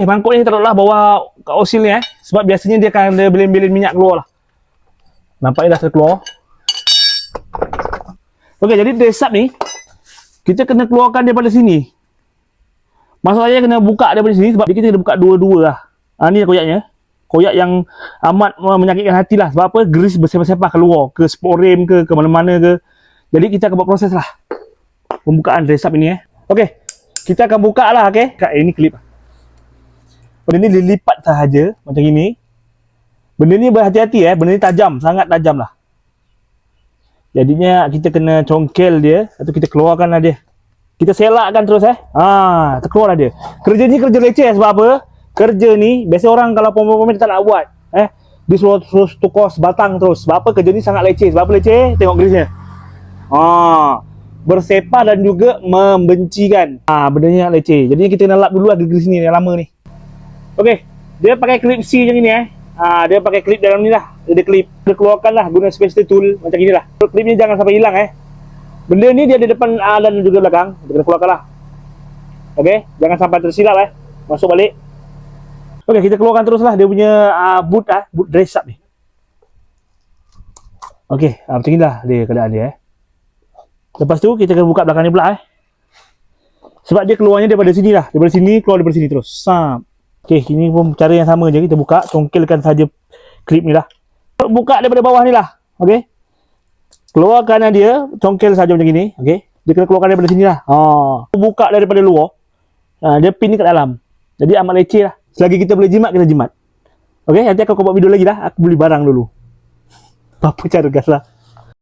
Mangkuk ni taruhlah bawah kat osil ni sebab biasanya dia akan ada bilin-bilin minyak keluar lah. Nampak dah terkeluar. Okey, jadi dresap ni kita kena keluarkan daripada sini. Masalahnya kena buka daripada sini sebab kita kena buka dua-dua lah. Ni koyaknya. Koyak yang amat menyakitkan hati lah. Sebab apa? Grease bersepah-sepah keluar ke sporem ke mana-mana ke. Jadi kita akan buat proses lah pembukaan dresap ini Okey, kita akan buka lah. Okay, ini klip. Benda ni dilipat sahaja macam ini. Benda ni berhati-hati benda ni tajam, sangat tajam lah. Jadinya kita kena congkel dia atau kita keluarkan lah dia. Kita selakkan terus terkeluar lah dia. Kerja ni kerja leceh sebab apa? Kerja ni biasa orang kalau pemain tak nak buat. Dia suruh tukar sebatang terus. Sebab apa? Kerja ni sangat leceh. Sebab apa leceh? Tengok grease-nya. Bersepah dan juga membencikan. Benda ni sangat leceh. Jadi kita kena lap dulu lah grease ni yang lama ni. Okey, dia pakai klip C macam ni dia pakai klip dalam ni lah. Dia klip, dia keluarkan lah guna special tool macam ni lah. Klip ni jangan sampai hilang Benda ni dia ada depan dan juga belakang. Dia kena keluarkan lah. Okey, jangan sampai tersilap masuk balik. Okey, kita keluarkan terus lah dia punya boot dress up ni. Okey, macam ni lah dia keadaan dia Lepas tu kita akan buka belakang ni pula sebab dia keluarnya daripada sini lah. Daripada sini keluar daripada sini terus. Okey, ini pun cara yang sama je. Kita buka, congkelkan saja klip ni lah. Buka daripada bawah ni lah. Okey. Keluarkan dia, congkel saja macam ni. Okey. Dia kena keluarkan daripada sini lah. Buka daripada luar. Dia pin ni kat dalam. Jadi amat leceh lah. Selagi kita boleh jimat, kita jimat. Okey, nanti aku buat video lagi lah. Aku beli barang dulu. Apa cara gas lah.